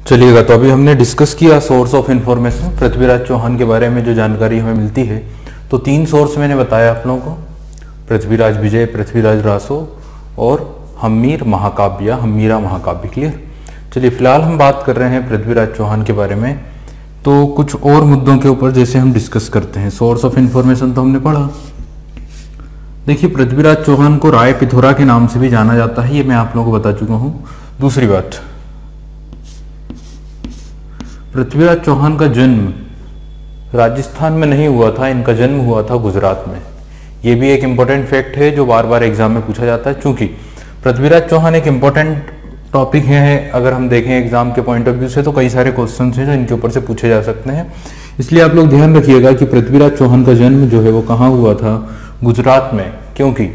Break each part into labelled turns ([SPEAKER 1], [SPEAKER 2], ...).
[SPEAKER 1] चलिएगा, तो अभी हमने डिस्कस किया source of information Prithviraj Chauhan के बारे में जो जानकारी हमें मिलती है। तो 3 सोर्स मैंने बताया आप लोगों को, पृथ्वीराज विजय, पृथ्वीराज रासो और हम्मीर महाकाव्य या हम्मीरा महाकाव्य। क्लियर। चलिए फिलहाल हम बात कर रहे हैं पृथ्वीराज चौहान के बारे में, तो कुछ और मुद्दों के ऊपर जैसे हम डिस्कस करते हैं। सोर्स ऑफ इंफॉर्मेशन तो हमने पढ़ा। देखिए, पृथ्वीराज चौहान को राय पिथौरा के नाम से भी जाना जाता है, ये मैं आप लोगों को बता चुका हूं। दूसरी बात, पृथ्वीराज चौहान का जन्म राजस्थान में नहीं हुआ था, इनका जन्म हुआ था गुजरात में। ये भी एक इंपॉर्टेंट फैक्ट है जो बार बार एग्जाम में पूछा जाता है, क्योंकि पृथ्वीराज चौहान एक इंपॉर्टेंट टॉपिक है। अगर हम देखें एग्जाम के पॉइंट ऑफ व्यू से तो कई सारे क्वेश्चन हैं जो इनके ऊपर से पूछे जा सकते हैं। इसलिए आप लोग ध्यान रखिएगा कि पृथ्वीराज चौहान का जन्म जो है वो कहाँ हुआ था, गुजरात में। क्योंकि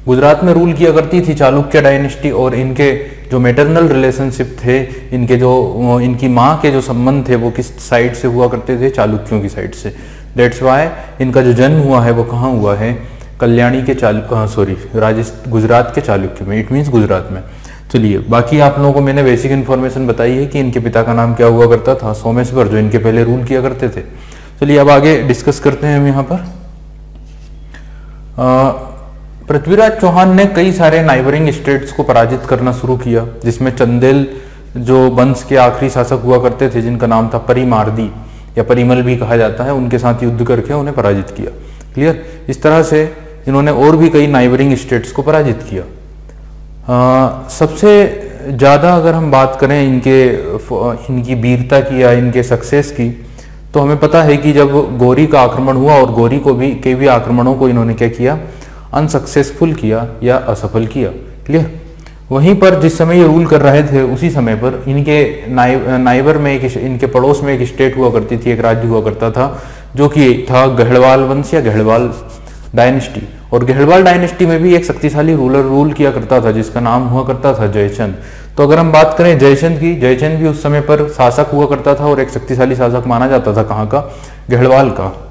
[SPEAKER 1] गुजरात में रूल किया करती थी चालुक्य डायनेस्टी, और इनके जो मैटरनल रिलेशनशिप थे, इनके जो इनकी माँ के जो संबंध थे वो किस साइड से हुआ करते थे, चालुक्यों की साइड से। दैट्स वाई इनका जो जन्म हुआ है वो कहाँ हुआ है, कल्याणी के गुजरात के चालुक्य में। इट मीन्स गुजरात में। चलिए, बाकी आप लोगों को मैंने बेसिक इन्फॉर्मेशन बताई है कि इनके पिता का नाम क्या हुआ करता था, सोमेश्वर, जो इनके पहले रूल किया करते थे। चलिए अब आगे डिस्कस करते हैं हम यहाँ पर। पृथ्वीराज चौहान ने कई सारे नाइबरिंग स्टेट्स को पराजित करना शुरू किया, जिसमें चंदेल जो वंश के आखिरी शासक हुआ करते थे, जिनका नाम था परिमार्दी या परिमल भी कहा जाता है, उनके साथ युद्ध करके उन्हें पराजित किया। क्लियर। इस तरह से इन्होंने और भी कई नाइबरिंग स्टेट्स को पराजित किया। सबसे ज़्यादा अगर हम बात करें इनकी वीरता की या इनके सक्सेस की, तो हमें पता है कि जब गौरी का आक्रमण हुआ और गौरी के भी आक्रमणों को इन्होंने क्या किया, अनसक्सेसफुल किया या असफल किया। क्लियर। वहीं पर जिस समय ये रूल कर रहे थे उसी समय पर इनके नाइबर में इनके पड़ोस में एक स्टेट हुआ करती थी, एक राज्य हुआ करता था, जो कि था गहड़वाल वंश या गहड़वाल डायनेस्टी। और गहड़वाल डायनेस्टी में भी एक शक्तिशाली रूलर रूल किया करता था, जिसका नाम हुआ करता था जयचंद। तो अगर हम बात करें जयचंद की, जयचंद भी उस समय पर शासक हुआ करता था और एक शक्तिशाली शासक माना जाता था। कहाँ का? गहड़वाल का।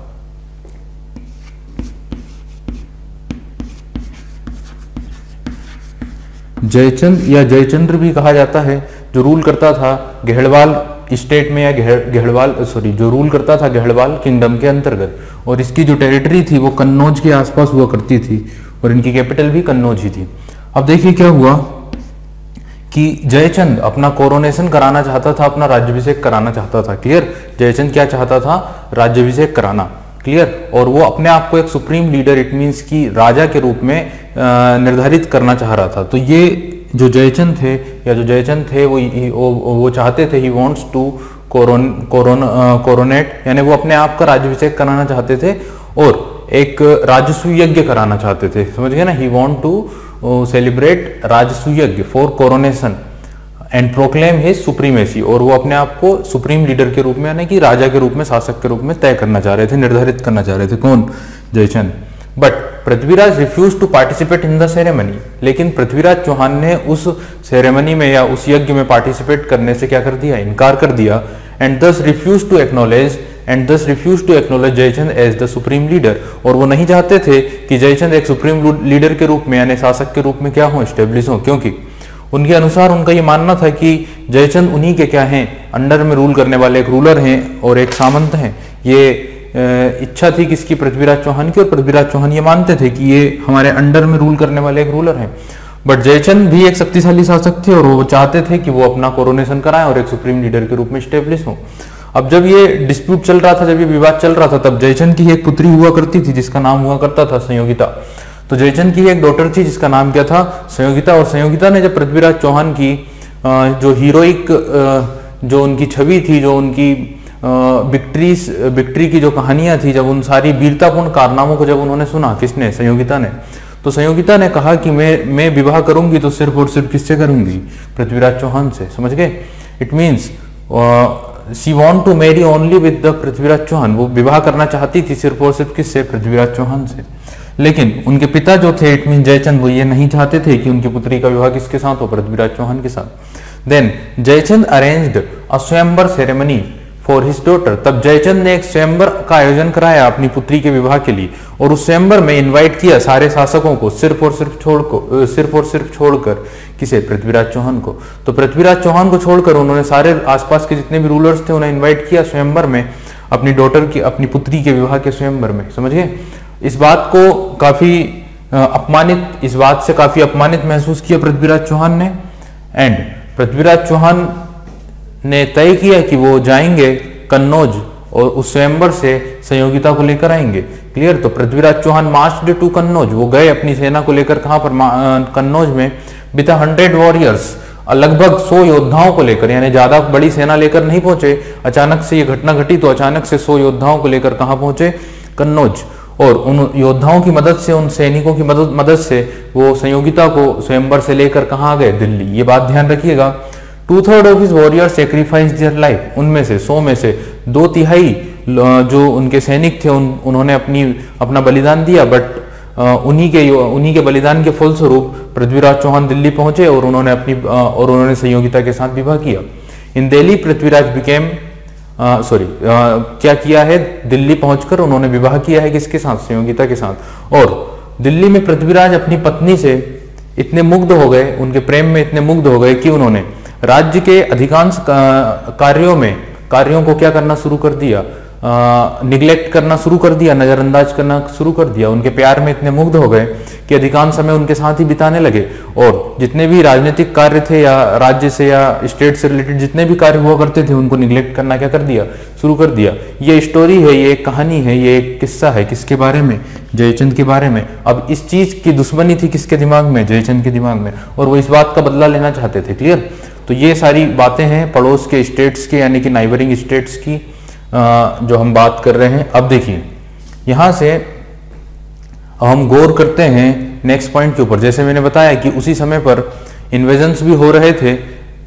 [SPEAKER 1] जयचंद या जयचंद्र भी कहा जाता है, जो रूल करता था गहड़वाल स्टेट में या जो रूल करता था गहड़वाल किंगडम के अंतर्गत। और इसकी जो टेरिटरी थी वो कन्नौज के आसपास हुआ करती थी और इनकी कैपिटल भी कन्नौज ही थी। अब देखिए क्या हुआ कि जयचंद अपना कोरोनेशन कराना चाहता था, अपना राज्याभिषेक कराना चाहता था। क्लियर। जयचंद क्या चाहता था? राज्याभिषेक कराना। क्लियर। और वो अपने आप को एक सुप्रीम लीडर, इट मीन्स की राजा के रूप में निर्धारित करना चाह रहा था। तो ये जो जयचंद थे वो चाहते थे, ही वांट्स टू कोरोनेट, यानी वो अपने आप का राज्याभिषेक कराना चाहते थे और एक राजसूय यज्ञ कराना चाहते थे। समझ गए ना? ही वांट टू सेलिब्रेट राजसूय यज्ञ for coronation and proclaim his supremacy. और वो अपने आप को सुप्रीम लीडर के रूप में, यानी कि राजा के रूप में, शासक के रूप में तय करना चाह रहे थे, निर्धारित करना चाह रहे थे। कौन? Jaichand. But Prithviraj refuse to participate in the ceremony. लेकिन पृथ्वीराज चौहान ने उस सेरेमनी में या उस यज्ञ में पार्टिसिपेट करने से क्या कर दिया? इनकार कर दिया। And thus refuse to acknowledge Jaichand as the supreme leader. और वो नहीं चाहते थे कि जयचंद एक सुप्रीम लीडर के रूप में, यानी शासक के रूप में क्या हो, स्टेब्लिश हो। क्योंकि उनके अनुसार उनका ये मानना था कि जयचंद उन्हीं के क्या हैं, अंडर में रूल करने वाले एक रूलर हैं और एक सामंत हैं। ये इच्छा थी किसकी? पृथ्वीराज चौहान की। और पृथ्वीराज चौहान ये मानते थे कि ये हमारे अंडर में रूल करने वाले एक रूलर हैं। बट जयचंद भी एक शक्तिशाली शासक थे और वो चाहते थे कि वो अपना कोरोनेशन कराएं और एक सुप्रीम लीडर के रूप में स्टेब्लिश हो। अब जब ये डिस्प्यूट चल रहा था, जब ये विवाद चल रहा था, तब जयचंद की एक पुत्री हुआ करती थी जिसका नाम हुआ करता था संयोगिता। तो जयचंद की एक डॉटर थी जिसका नाम क्या था? संयोगिता। और संयोगिता ने जब पृथ्वीराज चौहान की जो हीरोइक जो उनकी छवि थी, जो उनकी विक्ट्री की जो कहानियां थी, जब उन सारी वीरतापूर्ण कारनामों को जब उन्होंने सुना, किसने? संयोगिता ने। तो संयोगिता ने कहा कि मैं विवाह करूंगी तो सिर्फ और सिर्फ किससे करूंगी? पृथ्वीराज चौहान से। समझ गए? It means she want to marry only with the Prithviraj Chauhan. वो विवाह करना चाहती थी सिर्फ और सिर्फ किससे? पृथ्वीराज चौहान से। लेकिन उनके पिता जो थे, इट मीन जयचंद, वो ये नहीं चाहते थे कि उनकी पुत्री का विवाह किसके साथ हो? पृथ्वीराज चौहान के साथ। देन जयचंद अरेंज्ड अ स्वयंवर सेरेमनी फॉर हिज डॉटर। तब जयचंद ने एक स्वयंवर का आयोजन कराया अपनी पुत्री के विवाह के लिए, और उस स्वयंवर में इनवाइट किया सारे शासकों को, सिर्फ और सिर्फ छोड़कर किसे, पृथ्वीराज चौहान को। तो पृथ्वीराज चौहान को छोड़कर उन्होंने सारे आसपास के जितने भी रूलर्स थे उन्हें इन्वाइट किया स्वयंवर में, अपनी डॉटर की, अपनी पुत्री के विवाह के स्वयंवर में। समझ गए? इस बात से काफी अपमानित महसूस किया पृथ्वीराज चौहान ने, एंड पृथ्वीराज चौहान ने तय किया कि वो जाएंगे कन्नौज और उस स्वयंवर से संयोगिता को लेकर आएंगे। क्लियर? तो पृथ्वीराज चौहान मार्च्ड टू कन्नौज, वो गए अपनी सेना को लेकर कहां पर, कन्नौज में, विद 100 वॉरियर्स, लगभग 100 योद्धाओं को लेकर, यानी ज्यादा बड़ी सेना लेकर नहीं पहुंचे। अचानक से ये घटना घटी तो अचानक से 100 योद्धाओं को लेकर कहां पहुंचे, कन्नौज। और उन योद्धाओं की मदद से, उन सैनिकों की मदद से वो संयोगिता को स्वयंवर से लेकर कहां गए, दिल्ली। ये बात ध्यान रखिएगा। 2/3 of his warriors sacrifice their life, उनमें से 100 में से 2/3 जो उनके सैनिक थे उन्होंने अपना बलिदान दिया, बट उन्हीं के बलिदान के फलस्वरूप पृथ्वीराज चौहान दिल्ली पहुंचे और उन्होंने संयोगिता के साथ विवाह किया। इन दिल्ली पृथ्वीराज बिकेम क्या किया है, दिल्ली पहुंचकर उन्होंने विवाह किया है किसके साथ, संयोगिता के साथ। और दिल्ली में पृथ्वीराज अपनी पत्नी से इतने मुग्ध हो गए, उनके प्रेम में इतने मुग्ध हो गए कि उन्होंने राज्य के अधिकांश कार्यों को क्या करना शुरू कर दिया, निग्लेक्ट करना शुरू कर दिया, नजरअंदाज करना शुरू कर दिया। उनके प्यार में इतने मुग्ध हो गए कि अधिकांश समय उनके साथ ही बिताने लगे, और जितने भी राजनीतिक कार्य थे या राज्य से या स्टेट से रिलेटेड जितने भी कार्य हुआ करते थे उनको निग्लेक्ट करना क्या कर दिया, शुरू कर दिया। ये स्टोरी है, ये एक कहानी है, ये एक किस्सा है, किसके बारे में, जयचंद के बारे में। अब इस चीज की दुश्मनी थी किसके दिमाग में, जयचंद के दिमाग में, और वो इस बात का बदला लेना चाहते थे। क्लियर? तो ये सारी बातें हैं पड़ोस के स्टेट्स के, यानी कि नाइबरिंग स्टेट्स की, जो हम बात कर रहे हैं। अब देखिए यहां से हम गौर करते हैं नेक्स्ट पॉइंट के ऊपर। जैसे मैंने बताया कि उसी समय पर इन्वेजन्स भी हो रहे थे,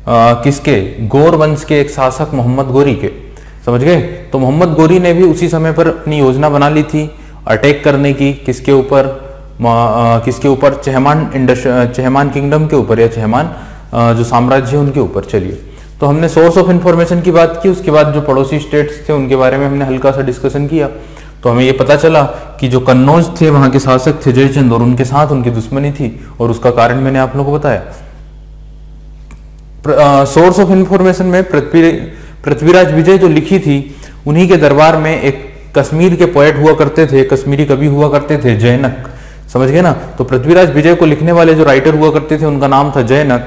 [SPEAKER 1] किसके, गौर वंश के एक शासक मोहम्मद गोरी के। समझ गए? तो मोहम्मद गोरी ने भी उसी समय पर अपनी योजना बना ली थी अटैक करने की, किसके ऊपर, चहमान किंगडम के ऊपर, या चहमान जो साम्राज्य है उनके ऊपर। चलिए, तो हमने सोर्स ऑफ इंफॉर्मेशन की बात की, उसके बाद जो पड़ोसी स्टेट्स थे उनके बारे में हमने हल्का सा डिस्कशन किया। तो हमें ये पता चला कि जो कन्नौज थे वहां के शासक थे जयचंद, और उनके साथ उनकी दुश्मनी थी, और उसका कारण मैंने आप लोगों को बताया। सोर्स ऑफ इंफॉर्मेशन में पृथ्वीराज विजय जो लिखी थी, उन्हीं के दरबार में एक कश्मीर के पोएट हुआ करते थे, कश्मीरी कवि हुआ करते थे, जयनक। समझ गए ना? तो पृथ्वीराज विजय को लिखने वाले जो राइटर हुआ करते थे उनका नाम था जयनक।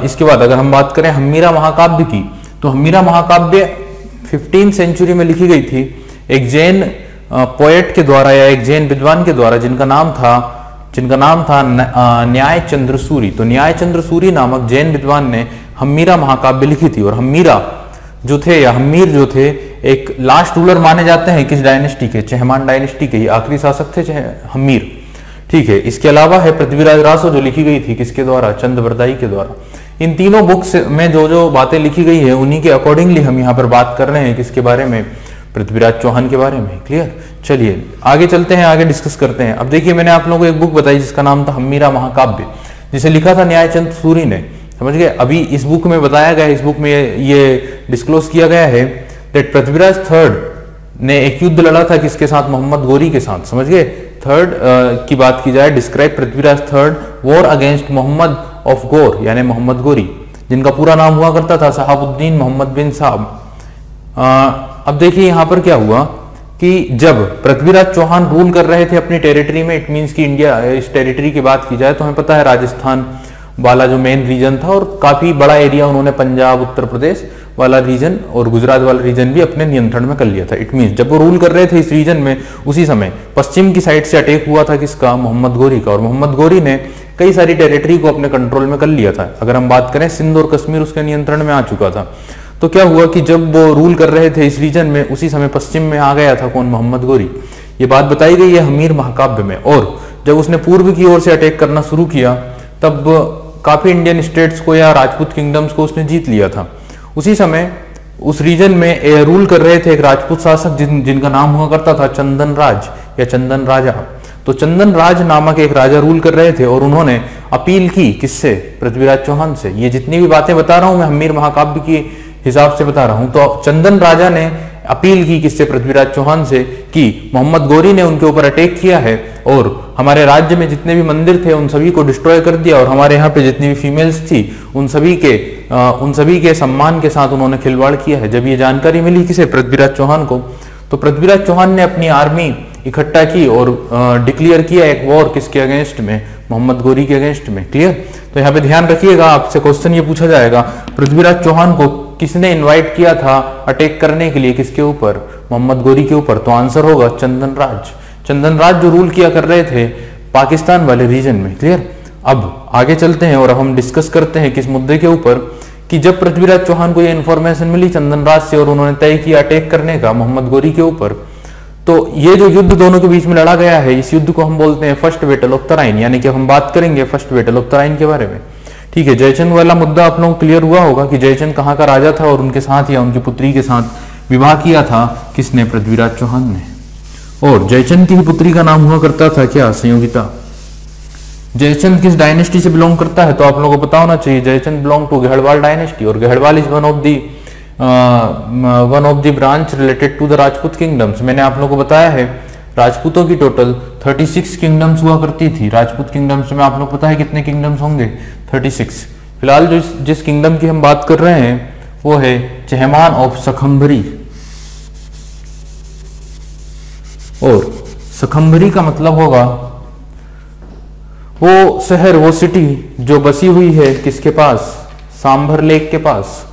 [SPEAKER 1] इसके बाद अगर हम बात करें हम्मीरा महाकाव्य की, तो हम्मीरा महाकाव्य 15वीं सेंचुरी में लिखी गई थी एक जैन पोएट के द्वारा, या एक जैन विद्वान के द्वारा, जिनका नाम था न्याय चंद्र सूरी। तो न्याय चंद्र सूरी नामक जैन विद्वान ने हम्मीरा महाकाव्य लिखी थी। और हम्मीरा जो थे, या हम्मीर जो थे, एक लास्ट रूलर माने जाते हैं किस डायनेस्टी के, चहमान डायनेस्टी के, आखिरी शासक थे हम्मीर। ठीक है। इसके अलावा है पृथ्वीराज रासो जो लिखी गई थी किसके द्वारा, चंद्रबरदाई के द्वारा। इन तीनों बुक्स में जो जो बातें लिखी गई है उन्हीं के अकॉर्डिंगली हम यहाँ पर बात कर रहे हैं, किसके बारे में, पृथ्वीराज चौहान के बारे में। क्लियर? चलिए आगे चलते हैं, आगे डिस्कस करते हैं। अब देखिए मैंने आप लोगों को एक बुक बताई जिसका नाम था हम्मीरा महाकाव्य, जिसे लिखा था न्यायचंद सूरी ने। समझ गए? अभी इस बुक में बताया गया, इस बुक में ये डिस्क्लोज किया गया है दैट पृथ्वीराज थर्ड ने एक युद्ध लड़ा था किसके साथ, मोहम्मद गोरी के साथ। समझ गए? थर्ड की बात की जाए, describe Prithviraj third war against Mohammad of Ghor, यानी मोहम्मद गोरी, जिनका पूरा नाम हुआ करता था शहाबुद्दीन मोहम्मद बिन साहब। अब देखिए यहाँ पर क्या हुआ कि जब पृथ्वीराज चौहान रूल कर रहे थे अपनी टेरिटरी में, इट मीन्स की इंडिया, इस टेरिटरी की बात की जाए तो हमें पता है राजस्थान वाला जो मेन रीजन था, और काफी बड़ा एरिया उन्होंने पंजाब, उत्तर प्रदेश वाला रीजन और गुजरात वाला रीजन भी अपने नियंत्रण में कर लिया था। इट मीन्स जब वो रूल कर रहे थे इस रीजन में, उसी समय पश्चिम की साइड से अटैक हुआ था किसका, मोहम्मद गोरी का। और मोहम्मद गोरी ने कई सारी टेरिटरी को अपने कंट्रोल में कर लिया था। अगर हम बात करें सिंध और कश्मीर उसके नियंत्रण में आ चुका था। तो क्या हुआ कि जब वो रूल कर रहे थे इस रीजन में, उसी समय पश्चिम में आ गया था कौन, मोहम्मद गोरी। ये बात बताई गई है हमीर महाकाव्य में। और जब उसने पूर्व की ओर से अटैक करना शुरू किया तब काफी इंडियन स्टेट्स को या राजपूत किंगडम्स को उसने जीत लिया था। उसी समय उस रीजन में रूल कर रहे थे एक राजपूत शासक जिनका नाम हुआ करता था चंदन राज या चंदन राजा। तो चंदन राज नामक एक राजा रूल कर रहे थे और उन्होंने अपील की किससे, पृथ्वीराज चौहान से। ये जितनी भी बातें बता रहा हूं मैं हमीर महाकाव्य की हिसाब से बता रहा हूं। तो चंदन राजा ने अपील की किससे, पृथ्वीराज चौहान से, कि मोहम्मद गोरी ने उनके ऊपर अटैक किया है और हमारे राज्य में जितने भी मंदिर थे उन सभी को डिस्ट्रॉय कर दिया और हमारे यहाँ पे जितनी भी फीमेल्स थी उन सभी के सम्मान के साथ उन्होंने खिलवाड़ किया है। जब ये जानकारी मिली किसे, पृथ्वीराज चौहान को, तो पृथ्वीराज चौहान ने अपनी आर्मी इकट्ठा की और डिक्लेयर किया एक वॉर किसके अगेंस्ट में, मोहम्मद गोरी के अगेंस्ट में। क्लियर। तो यहाँ पे ध्यान रखिएगा, आपसे क्वेश्चन ये पूछा जाएगा, पृथ्वीराज चौहान को किसने इनवाइट किया था अटैक करने के लिए, किसके ऊपर, मोहम्मद गोरी के ऊपर। तो आंसर होगा चंदन राज। चंदन राज जो रूल किया कर रहे थे पाकिस्तान वाले रीजन में। क्लियर। अब आगे चलते हैं और अब हम डिस्कस करते हैं किस मुद्दे के ऊपर, कि जब पृथ्वीराज चौहान को यह इंफॉर्मेशन मिली चंदन राज से और उन्होंने तय किया अटैक करने का मोहम्मद गोरी के ऊपर, तो ये जो युद्ध दोनों के बीच में लड़ा गया है, इस युद्ध को हम बोलते हैं फर्स्ट बैटल ऑफ तराइन, यानी कि हम बात करेंगे फर्स्ट बैटल ऑफ तराइन के बारे में। ठीक है। जयचंद वाला मुद्दा आप लोगों को क्लियर हुआ होगा कि जयचंद कहाँ का राजा था और उनके साथ या उनकी पुत्री के साथ विवाह किया था किसने, पृथ्वीराज चौहान ने। और जयचंद की ही पुत्री का नाम हुआ करता था क्या, संयोगिता। जयचंद किस डायनेस्टी से बिलोंग करता है, तो आप लोगों को पता होना चाहिए, Jaichand belong to Gahadavala dynasty और Gahadavala is one of the branch related to the Rajput kingdoms. मैंने आप लोगों को बताया है राजपूतों की टोटल 36 किंगडम्स हुआ करती थी। राजपूत किंगडम्स में आप लोग पता है कितने किंगडम्स होंगे, 36। फिलहाल जो जिस किंगडम की हम बात कर रहे हैं वो है चहमान ऑफ सखम्बरी। और सखम्बरी का मतलब होगा वो शहर, वो सिटी जो बसी हुई है किसके पास, सांभर लेक के पास।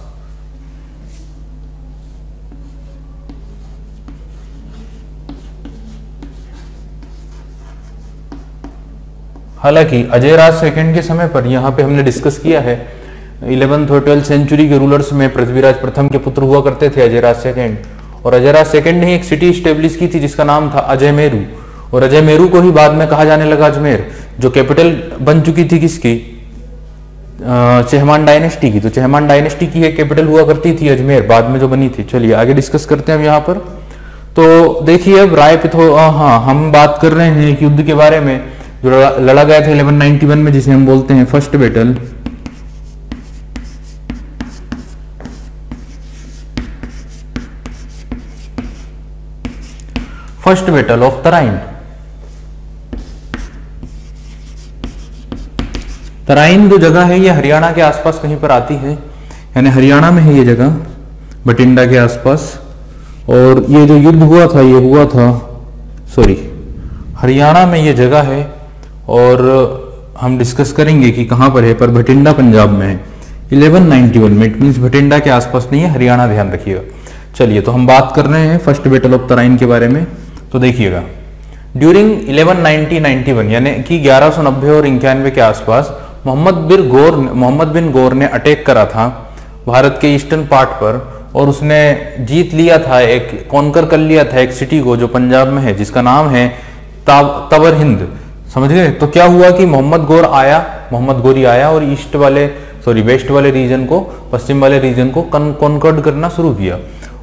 [SPEAKER 1] हालांकि अजयराज सेकंड के समय पर यहां पे हमने डिस्कस किया है 11th और 12th सेंचुरी के रूलर्स में पृथ्वीराज प्रथम के पुत्र हुआ करते थे अजयराज सेकंड, और अजयराज सेकंड ने एक सिटी स्टेब्लिश की थी जिसका नाम था अजयमेरू, और अजयमेरू को ही बाद में कहा जाने लगा अजमेर, जो कैपिटल बन चुकी थी किसकी, चहमान डायनेस्टी की। तो चहमान डायनेस्टी की एक कैपिटल हुआ करती थी अजमेर, बाद में जो बनी थी। चलिए आगे डिस्कस करते हैं अब यहाँ पर। तो देखिए अब हाँ हम बात कर रहे हैं एक युद्ध के बारे में जो लड़ा गया था 1191 में, जिसे हम बोलते हैं first battle of Tarain. Tarain जो जगह है ये हरियाणा के आसपास कहीं पर आती है, यानी हरियाणा में है ये जगह, बठिंडा के आसपास। और ये जो युद्ध हुआ था ये हुआ था हरियाणा में ये जगह है, और हम डिस्कस करेंगे कि कहां पर है, पर भटिंडा पंजाब में है 1191 में। इट मीन्स भटिंडा के आसपास नहीं है, हरियाणा, ध्यान रखिएगा। चलिए तो हम बात कर रहे हैं फर्स्ट बैटल ऑफ तराइन के बारे में। तो देखिएगा ड्यूरिंग 1191 यानी कि 1190 और 91 के आसपास मोहम्मद बिन गौर ने अटैक करा था भारत के ईस्टर्न पार्ट पर, और उसने जीत लिया था, एक कॉन्कर कर लिया था एक सिटी को जो पंजाब में है, जिसका नाम है तवर हिंद। समझ गए। तो क्या हुआ कि मोहम्मद गोरी आया और वेस्ट वाले रीजन को, पश्चिम वाले रीजन को कॉन्कर्ड करना शुरू किया,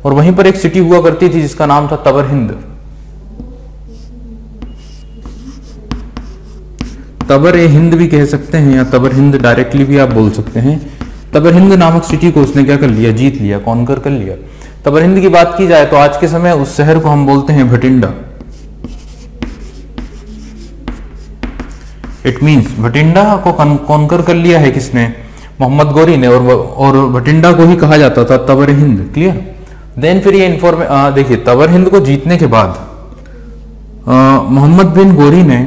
[SPEAKER 1] और वहीं पर एक सिटी हुआ करती थी जिसका नाम था तवर हिंद। तबर ए हिंद भी कह सकते हैं या तबर हिंद डायरेक्टली भी आप बोल सकते हैं। तबर हिंद नामक सिटी को उसने क्या कर लिया, जीत लिया, कॉन्कर कर लिया। तबर हिंद की बात की जाए तो आज के समय उस शहर को हम बोलते हैं भटिंडा। इट मींस भटिंडा को कॉन्कर कर लिया है किसने, मोहम्मद गोरी ने, और भटिंडा को ही कहा जाता था तबर हिंद। क्लियर। देन फिर ये देखिए तबर हिंद को जीतने के बाद मोहम्मद बिन गोरी ने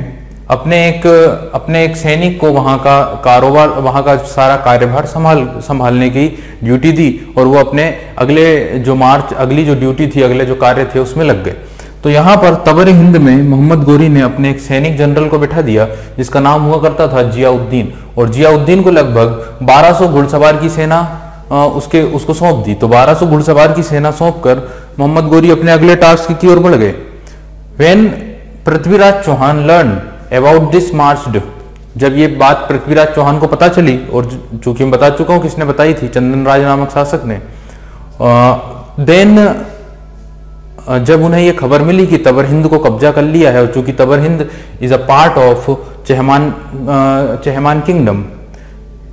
[SPEAKER 1] अपने एक सैनिक को वहां का कारोबार, वहां का सारा कार्यभार संभालने की ड्यूटी दी, और वो अपने अगली जो ड्यूटी थी, अगले जो कार्य थे उसमें लग गए। तो यहाँ पर तबर हिंद में मोहम्मद गोरी ने अपने एक सैनिक जनरल को बैठा दिया जिसका नाम हुआ करता था जियाउद्दीन, और जियाउद्दीन को लगभग 1200 घुड़सवार की सेना उसको सौंप दी। तो 1200 घुड़सवार की सेना सौंप कर मोहम्मद गोरी अपने अगले टास्क की ओर बढ़ गए। When Prithviraj Chauhan learn about this march, जब ये बात पृथ्वीराज चौहान को पता चली, और चूंकि मैं बता चुका हूं किसने बताई थी, चंदन राज नामक शासक ने, देन जब उन्हें यह खबर मिली कि तबर हिंद को कब्जा कर लिया है, और चूंकि Tabarhind is a part of Chahamana kingdom,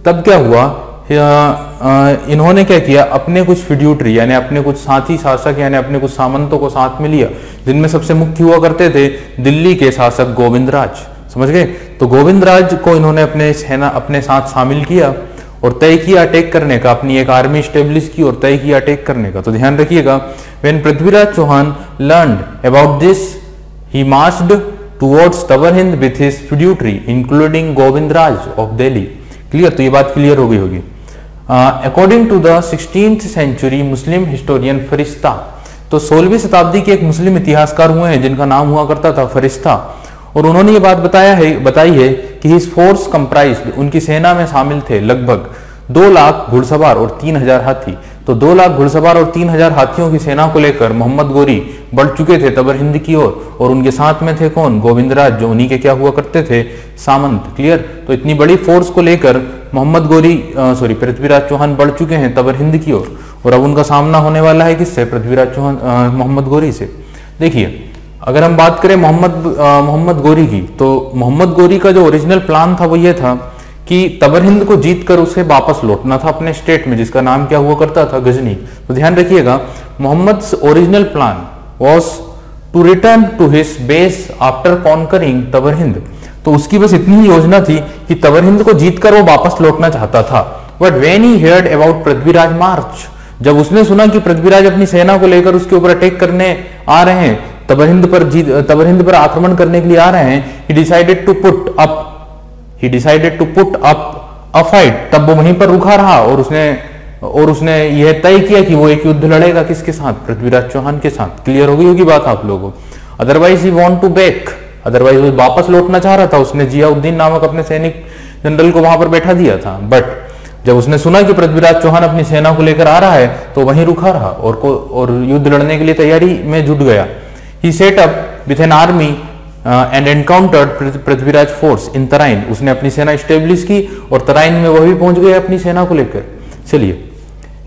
[SPEAKER 1] तब क्या हुआ, इन्होंने क्या किया, अपने कुछ फिड्यूटरी यानी अपने कुछ साथी शासक यानी अपने कुछ सामंतों को साथ में लिया, जिनमें सबसे मुख्य हुआ करते थे दिल्ली के शासक गोविंदराज। समझ गए? तो गोविंदराज को इन्होंने अपने साथ शामिल किया और तय किया अटैक करने का, अपनी एक आर्मी स्टेब्लिश की और तय किया अटैक करने का। तो ध्यान रखिएगा, when Prithviraj Chauhan learned about this he marched towards Tabarhind with his feudatory including Govindaraja of Delhi. Clear? तो ये बात क्लियर हो गई होगी। According to the 16th century Muslim historian Firishta, तो 16वीं शताब्दी के एक मुस्लिम इतिहासकार हुए हैं जिनका नाम हुआ करता था फरिश्ता, और उन्होंने ये बात बताई है कि हिज फोर्स कंप्राइज्ड, उनकी सेना में शामिल थे लगभग 2 लाख घुड़सवार और 3000 हाथी। तो 2 लाख घुड़सवार और 3000 हाथियों की सेना को लेकर मोहम्मद गोरी बढ़ चुके थे तबर हिंद की ओर, और उनके साथ में थे कौन? गोविंदराज, जो उन्हीं के क्या हुआ करते थे? सामंत। क्लियर? तो इतनी बड़ी फोर्स को लेकर मोहम्मद गोरी पृथ्वीराज चौहान बढ़ चुके हैं तबर हिंद की ओर, और अब उनका सामना होने वाला है किससे? पृथ्वीराज चौहान मोहम्मद गोरी से। देखिए, अगर हम बात करें मोहम्मद गोरी की, तो मोहम्मद गोरी का जो ओरिजिनल प्लान था वो ये था कि तबर हिंद को जीतकर उसे वापस लौटना था अपने स्टेट में, जिसका नाम क्या हुआ करता था? गजनी। तो ध्यान रखिएगा, Mohammad's original plan was to return to his base after conquering Tabarhind. तो उसकी बस इतनी ही योजना थी कि तबर हिंद को जीतकर वो वापस लौटना चाहता था। But when he heard about Prithviraj march, जब उसने सुना कि पृथ्वीराज अपनी सेना को लेकर उसके ऊपर अटैक करने आ रहे हैं, तबर हिंद पर आक्रमण करने के लिए आ रहे हैं, he decided to put up a fight, तब वो वहीं पर रुका रहा और उसने यह तय किया कि वो एक युद्ध लड़ेगा किसके साथ? पृथ्वीराज चौहान के साथ। क्लियर हो गई होगी बात आप लोगों को? Otherwise he want to back, otherwise वो वापस लौटना चाह रहा था। उसने जियाउद्दीन नामक अपने सैनिक जनरल को वहां पर बैठा दिया था, बट जब उसने सुना कि पृथ्वीराज चौहान अपनी सेना को लेकर आ रहा है तो वहीं रुका रहा और युद्ध लड़ने के लिए तैयारी में जुट गया। He set up with an army and encountered Prithviraj force in Tarain, उसने अपनी सेना स्टेब्लिश की और तराइन में वह भी पहुंच गए अपनी सेना को लेकर। चलिए,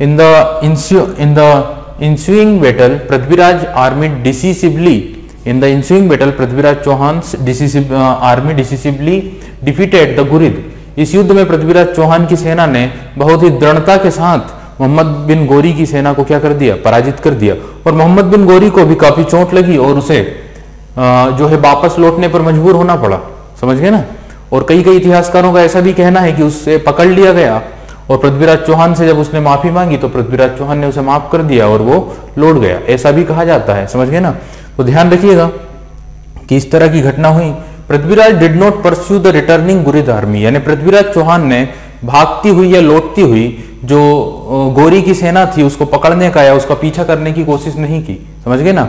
[SPEAKER 1] in the ensuing battle Prithviraj army decisively, in the ensuing battle Prithviraj Chauhan army decisively defeated the Ghurid. इस युद्ध में पृथ्वीराज चौहान की सेना ने बहुत ही दृढ़ता के साथ मोहम्मद बिन गोरी की सेना को क्या कर दिया? पराजित कर दिया। और मोहम्मद बिन गोरी को भी काफी चोट लगी और उसे जो है वापस लौटने पर मजबूर होना पड़ा। समझ गए ना? और कई इतिहासकारों का ऐसा भी कहना है कि उससे पकड़ लिया गया और पृथ्वीराज चौहान से जब उसने माफी मांगी तो पृथ्वीराज चौहान ने उसे माफ कर दिया और वो लौट गया, ऐसा भी कहा जाता है। समझ गए ना? तो ध्यान रखिएगा कि इस तरह की घटना हुई। Prithviraj did not pursue the returning Ghurid army, यानी पृथ्वीराज चौहान ने भागती हुई या लौटती हुई जो गोरी की सेना थी उसको पकड़ने का या उसका पीछा करने की कोशिश नहीं की। समझ गए ना?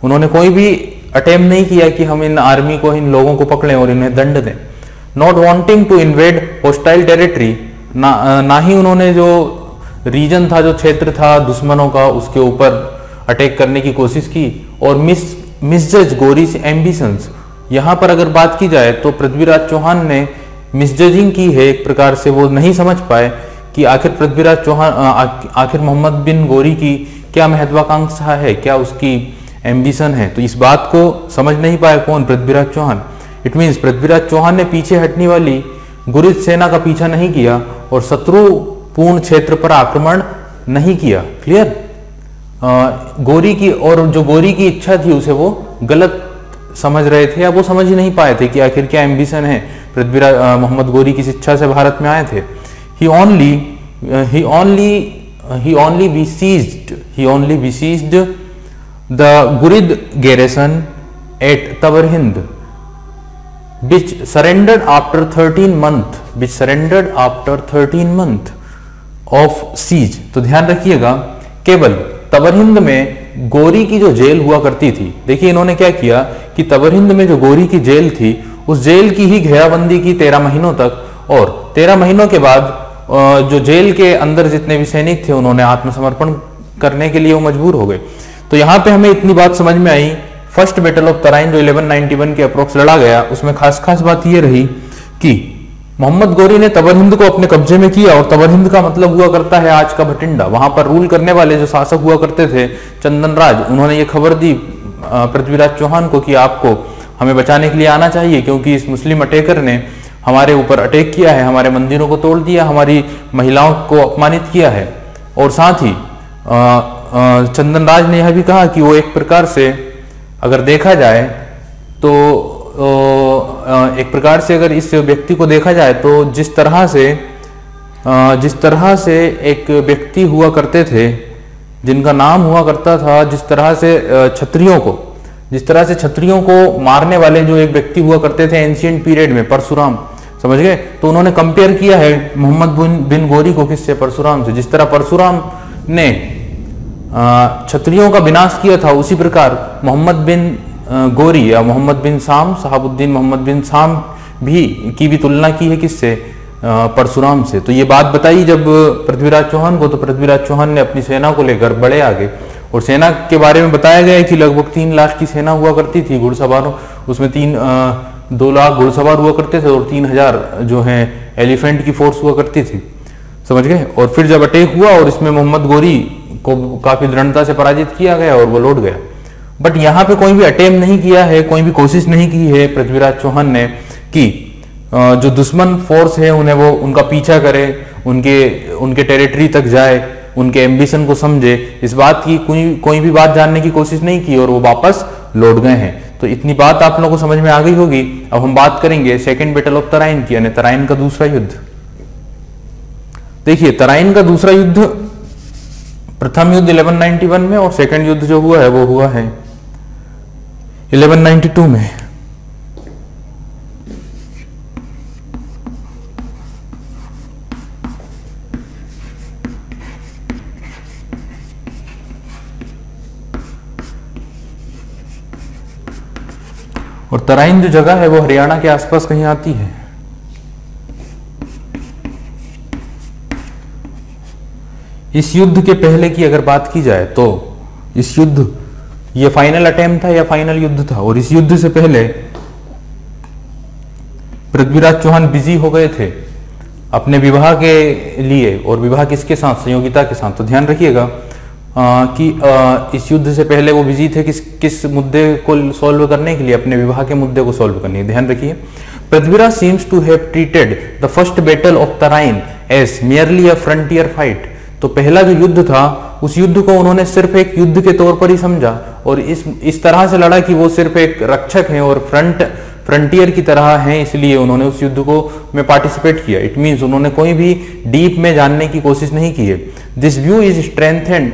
[SPEAKER 1] उन्होंने कोई भी अटेम्प्ट नहीं किया कि हम इन आर्मी को, इन लोगों को पकड़ें और इन्हें दंड दें। Not wanting to invade hostile territory, ना ही उन्होंने जो रीजन था, जो क्षेत्र था दुश्मनों का, उसके ऊपर अटैक करने की कोशिश की। और मिसजज गोरीज एम्बिशंस, यहां पर अगर बात की जाए तो पृथ्वीराज चौहान ने मिसजजिंग की है एक प्रकार से। वो नहीं समझ पाए कि आखिर पृथ्वीराज चौहान, आखिर मोहम्मद बिन गोरी की क्या महत्वाकांक्षा है, क्या उसकी एम्बिशन है। तो इस बात को समझ नहीं पाए कौन? पृथ्वीराज चौहान। इट मीन्स पृथ्वीराज चौहान ने पीछे हटने वाली गुरिद सेना का पीछा नहीं किया और शत्रुपूर्ण क्षेत्र पर आक्रमण नहीं किया। क्लियर? गोरी की, और जो गोरी की इच्छा थी उसे वो गलत समझ रहे थे या वो समझ ही नहीं पाए थे कि आखिर क्या एम्बिशन है। पृथ्वीराज मोहम्मद गोरी किस इच्छा से भारत में आए थे। He only besieged the Gurid garrison at Tabar Hind, which surrendered after 13 months of siege। तो ध्यान रखिएगा, केवल तबर हिंद में गोरी की जो जेल हुआ करती थी, देखिए इन्होंने क्या किया कि तबर हिंद में जो गोरी की जेल थी उस जेल की ही घेराबंदी की 13 महीनों तक, और 13 महीनों के बाद जो जेल के अंदर जितने भी सैनिक थे उन्होंने आत्मसमर्पण करने के लिए वो मजबूर हो गए। तो यहाँ पे हमें इतनी बात समझ में आई, फर्स्ट बैटल ऑफ तराइन जो 1191 के अप्रोक्स लड़ा गया, उसमें खास बात ये रही कि मोहम्मद गोरी ने तबर हिंद को अपने कब्जे में किया। और तबर हिंद का मतलब हुआ करता है आज का भटिंडा। वहां पर रूल करने वाले जो शासक हुआ करते थे चंदन राज, उन्होंने ये खबर दी पृथ्वीराज चौहान को कि आपको हमें बचाने के लिए आना चाहिए, क्योंकि इस मुस्लिम अटैकर ने हमारे ऊपर अटैक किया है, हमारे मंदिरों को तोड़ दिया, हमारी महिलाओं को अपमानित किया है। और साथ ही चंदन राज ने यह भी कहा कि वो एक प्रकार से अगर देखा जाए तो एक प्रकार से अगर इस व्यक्ति को देखा जाए तो जिस तरह से एक व्यक्ति हुआ करते थे जिनका नाम हुआ करता था, जिस तरह से क्षत्रियों को मारने वाले जो एक व्यक्ति हुआ करते थे एंशिएंट पीरियड में, परशुराम, समझ गए। तो उन्होंने कंपेयर किया है मोहम्मद बिन गोरी को किससे? परशुराम से। जिस तरह परशुराम ने क्षत्रियों का विनाश किया था, उसी प्रकार मोहम्मद बिन गोरी या मोहम्मद बिन साम, शहाबुद्दीन मोहम्मद बिन साम की भी तुलना की है किससे? परशुराम से। तो ये बात बताई जब पृथ्वीराज चौहान को, तो पृथ्वीराज चौहान ने अपनी सेना को लेकर बढ़े आगे, और सेना के बारे में बताया गया है कि लगभग 3 लाख की सेना हुआ करती थी घुड़सवारों, उसमें 2 लाख घुड़सवार हुआ करते थे और 3000 जो है एलिफेंट की फोर्स हुआ करती थी, समझ गए। और फिर जब अटैक हुआ और इसमें मोहम्मद गोरी को काफी दृढ़ता से पराजित किया गया और वो लौट गया। बट यहाँ पे कोई भी अटेम्प्ट नहीं किया है, कोई भी कोशिश नहीं की है पृथ्वीराज चौहान ने कि जो दुश्मन फोर्स है उन्हें वो उनका पीछा करे, उनके टेरिटरी तक जाए, उनके एम्बिशन को समझे, इस बात की कोई भी बात जानने की कोशिश नहीं की और वो वापस लौट गए हैं। तो इतनी बात आप लोगों को समझ में आ गई होगी। अब हम बात करेंगे सेकेंड बैटल ऑफ तराइन की, यानी तराइन का दूसरा युद्ध। देखिए, तराइन का दूसरा युद्ध, प्रथम युद्ध 1191 में और सेकंड युद्ध जो हुआ है वो हुआ है 1192 में। और तराइन जो जगह है वो हरियाणा के आसपास कहीं आती है। इस युद्ध के पहले की अगर बात की जाए तो इस युद्ध, ये फाइनल अटेम्प्ट था या फाइनल युद्ध था, और इस युद्ध से पहले पृथ्वीराज चौहान बिजी हो गए थे अपने विवाह के लिए, और विवाह किसके साथ? संयोगिता के साथ। तो ध्यान रखिएगा कि इस युद्ध से पहले वो बिजी थे किस मुद्दे को सॉल्व करने के लिए? अपने विवाह के मुद्दे को सॉल्व करने के लिए। ध्यान रखिए, Prithviraj seems to have treated the first battle of Tarain as merely a frontier fight. तो पहला जो युद्ध था उस युद्ध को उन्होंने सिर्फ एक युद्ध के तौर पर ही समझा और इस तरह से लड़ा कि वो सिर्फ एक रक्षक हैं और फ्रंटियर की तरह हैं, इसलिए उन्होंने उस युद्ध को में पार्टिसिपेट किया। इट मींस उन्होंने कोई भी डीप में जानने की कोशिश नहीं की है। दिस व्यू इज स्ट्रेंथेंड,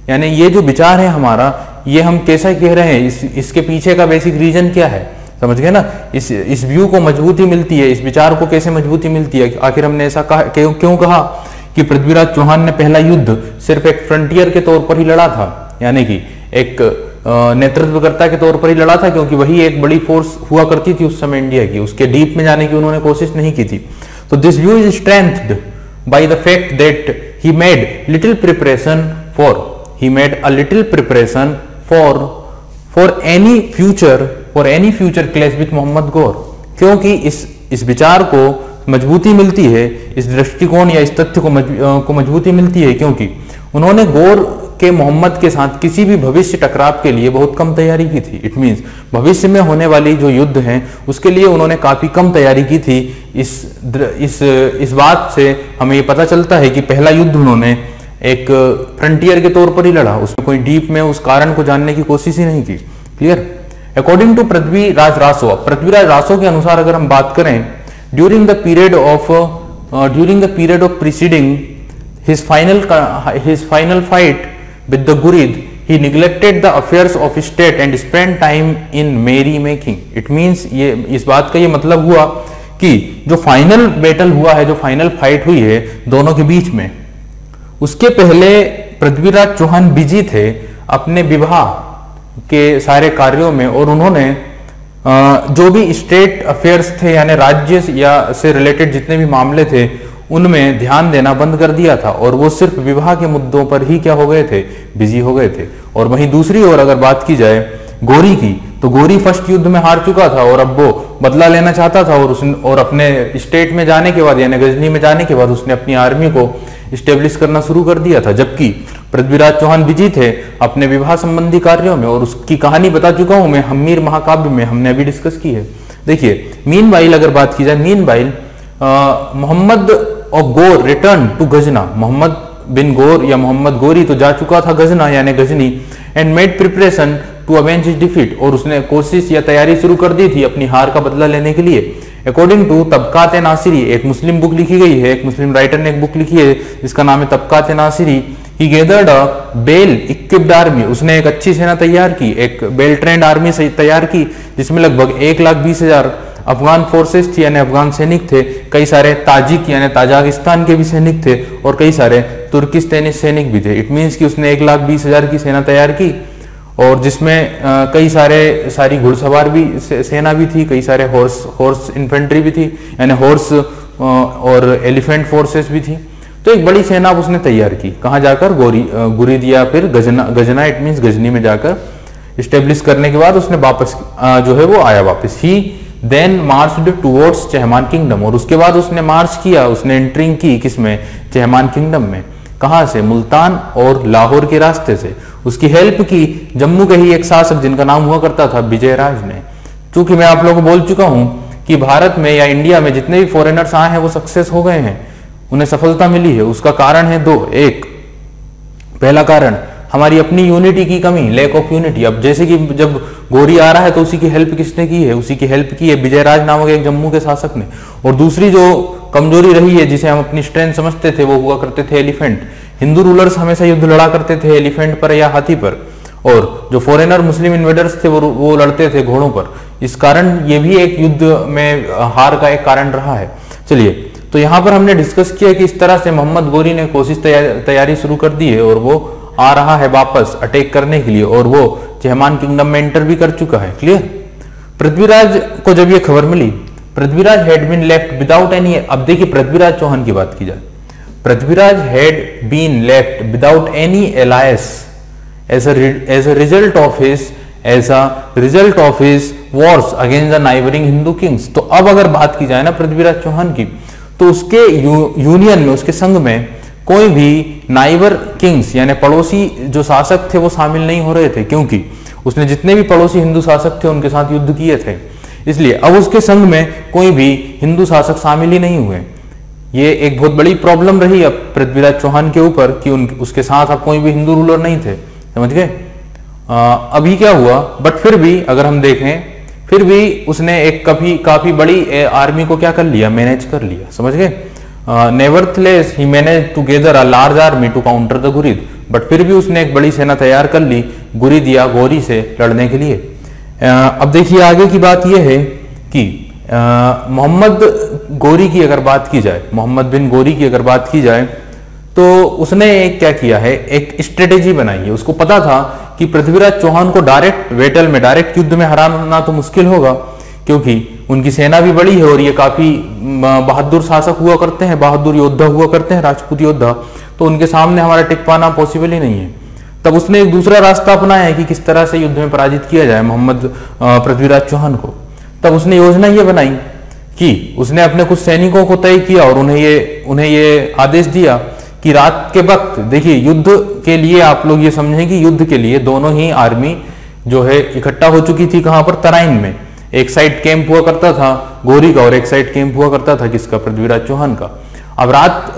[SPEAKER 1] यानी ये जो विचार है हमारा, ये हम कैसा कह रहे हैं, इसके पीछे का बेसिक रीजन क्या है, समझ गए ना। इस व्यू को मजबूती मिलती है, इस विचार को कैसे मजबूती मिलती है? आखिर हमने ऐसा क्यों कहा कि पृथ्वीराज चौहान ने पहला युद्ध सिर्फ एक फ्रंटियर के तौर पर ही लड़ा था, यानी कि एक नेतृत्वकर्ता के तौर पर ही लड़ा था, क्योंकि वही एक बड़ी फोर्स हुआ करती थी उस समय इंडिया की। उसके डीप में जाने की उन्होंने कोशिश नहीं की थी। तो this view is strengthened by the fact that he made a little preparation for any future clash with Mohammad Ghor. क्योंकि इस विचार को मजबूती मिलती है, इस दृष्टिकोण या इस तथ्य को मजबूती मिलती है, क्योंकि उन्होंने गौर के मोहम्मद के साथ किसी भी भविष्य टकराव के लिए बहुत कम तैयारी की थी। इट मींस भविष्य में होने वाली जो युद्ध हैं उसके लिए उन्होंने काफी कम तैयारी की थी। इस बात से हमें ये पता चलता है कि पहला युद्ध उन्होंने एक फ्रंटियर के तौर पर ही लड़ा, उसमें कोई डीप में उस कारण को जानने की कोशिश ही नहीं की। Clear? According to Prithviraj Raso के अनुसार अगर हम बात करें, during the period of preceding his final fight with the Gurid, he neglected the affairs of state and spent time in merry making. It means ये इस बात का ये मतलब हुआ कि जो फाइनल बैटल हुआ है, जो फाइनल फाइट हुई है दोनों के बीच में, उसके पहले पृथ्वीराज चौहान बिजी थे अपने विवाह के सारे कार्यों में, और उन्होंने जो भी स्टेट अफेयर्स थे यानी राज्य या से रिलेटेड जितने भी मामले थे उनमें ध्यान देना बंद कर दिया था, और वो सिर्फ विवाह के मुद्दों पर ही क्या हो गए थे? बिजी हो गए थे। और वहीं दूसरी ओर अगर बात की जाए गोरी की, तो गोरी फर्स्ट युद्ध में हार चुका था और अब वो बदला लेना चाहता था, और अपने स्टेट में जाने के बाद यानी गजनी में जाने के बाद उसने अपनी आर्मी को स्टेब्लिश करना शुरू कर दिया था। जबकि पृथ्वीराज चौहान बिजी थे अपने विवाह संबंधी कार्यों में, और उसकी कहानी बता चुका हूं मैं हम्मीर महाकाव्य में, हमने अभी डिस्कस की है। देखिए मीनवाइल अगर बात की जाए, मीनवाइल मोहम्मद ऑफ गोर रिटर्न टू गजना, मोहम्मद बिन गोर या मोहम्मद गोरी तो जा चुका था गजना यानी Ghazni, and made preparation to avenge his defeat, और उसने कोशिश या तैयारी शुरू कर दी थी अपनी हार का बदला लेने के लिए। अकॉर्डिंग टू तबकात नासिरी, एक मुस्लिम बुक लिखी गई है, एक मुस्लिम राइटर ने एक बुक लिखी है जिसका नाम है Tabaqat Nasiri. He gathered a well equipped army, उसने एक अच्छी सेना तैयार की, एक वेल ट्रेंड आर्मी तैयार की जिसमें लगभग 1,20,000 अफगान फोर्सेस थी यानी अफगान सैनिक थे, कई सारे ताजिक यानी ताजिकिस्तान के भी सैनिक थे और कई सारे तुर्किस्तानी सैनिक भी थे। इट मीन्स कि उसने 1,20,000 की सेना तैयार की और जिसमें कई सारी घुड़सवार भी सेना भी थी, कई सारे हॉर्स इन्फेंट्री भी थी यानी हॉर्स और एलिफेंट फोर्सेस भी थी। तो एक बड़ी सेना उसने तैयार की, कहाँ जाकर गुरीद या फिर गजना इट मीन्स गजनी में जाकर इस्टेब्लिश करने के बाद उसने वापस जो है वो आया वापस। He then marched towards Chahamana kingdom, और उसके बाद उसने मार्च किया, उसने एंट्रिंग की किसमें, चहमान किंगडम में। कहाँ से, मुल्तान और लाहौर के रास्ते से। उसकी हेल्प की जम्मू के ही एक शासक जिनका नाम हुआ करता था विजयराज ने। चूंकि मैं आप लोगों को बोल चुका हूं कि भारत में या इंडिया में जितने भी फॉरेनर्स आए हैं वो सक्सेस हो गए हैं, उन्हें सफलता मिली है। उसका कारण है दो, एक पहला कारण हमारी अपनी यूनिटी की कमी, लैक ऑफ यूनिटी। अब जैसे कि जब गोरी आ रहा है तो उसी की हेल्प किसने की है, उसी की हेल्प की है विजयराज नामक एक जम्मू के शासक ने। और दूसरी जो कमजोरी रही है जिसे हम अपनी स्ट्रेंथ समझते थे वो हुआ करते थे एलिफेंट। हिंदू रूलर्स हमेशा युद्ध लड़ा करते थे एलिफेंट पर या हाथी पर, और जो फॉरेनर मुस्लिम इन्वेडर्स थे वो लड़ते थे घोड़ों पर। इस कारण ये भी एक युद्ध में हार का एक कारण रहा है। चलिए, तो यहाँ पर हमने डिस्कस किया कि इस तरह से मोहम्मद गोरी ने कोशिश तैयारी शुरू कर दी है और वो आ रहा है वापस अटैक करने के लिए, और वो चहमान किंगडम में एंटर भी कर चुका है। क्लियर। पृथ्वीराज को जब ये खबर मिली, Prithviraj had been left without any, अब देखिए पृथ्वीराज चौहान की बात की जाए, Prithviraj had been left without any alliance as a result of his wars against the neighboring Hindu kings। तो अब अगर बात की जाए ना पृथ्वीराज चौहान की, तो उसके यूनियन में, उसके संघ में कोई भी नाइबर किंग्स यानी पड़ोसी जो शासक थे वो शामिल नहीं हो रहे थे, क्योंकि उसने जितने भी पड़ोसी हिंदू शासक थे उनके साथ युद्ध किए थे। इसलिए अब उसके संघ में कोई भी हिंदू शासक शामिल ही नहीं हुए। ये एक बहुत बड़ी प्रॉब्लम रही अब पृथ्वीराज चौहान के ऊपर कि उसके साथ अब कोई भी हिंदू रूलर नहीं थे। समझ गए। अभी क्या हुआ, बट फिर भी अगर हम देखें, फिर भी उसने एक काफी बड़ी आर्मी को क्या कर लिया, मैनेज कर लिया। समझ गए। Nevertheless he manage to gather a large army to counter the Ghurid, but फिर भी उसने एक बड़ी सेना तैयार कर ली गुरिद या गोरी से लड़ने के लिए। अब देखिए आगे की बात यह है कि मोहम्मद गोरी की अगर बात की जाए, मोहम्मद बिन गोरी की अगर बात की जाए, तो उसने एक क्या किया है, एक स्ट्रेटेजी बनाई है। उसको पता था कि पृथ्वीराज चौहान को डायरेक्ट युद्ध में हराना तो मुश्किल होगा, क्योंकि उनकी सेना भी बड़ी है और ये काफी बहादुर शासक हुआ करते हैं, बहादुर योद्धा हुआ करते हैं, राजपूत योद्धा। तो उनके सामने हमारा टिक पाना पॉसिबल ही नहीं है। तब उसने एक दूसरा रास्ता अपनाया है कि किस तरह से युद्ध में पराजित किया जाए मोहम्मद पृथ्वीराज चौहान को। तब उसने योजना ये बनाई कि उसने अपने कुछ सैनिकों को तय किया और उन्हें ये आदेश दिया कि रात के वक्त, देखिए युद्ध के लिए आप लोग ये समझें कि युद्ध के लिए दोनों ही आर्मी जो है इकट्ठा हो चुकी थी। कहां पर, तराइन में। एक साइड कैंप हुआ करता था गोरी का और एक साइड कैंप हुआ करता था किसका, पृथ्वीराज चौहान का। अब रात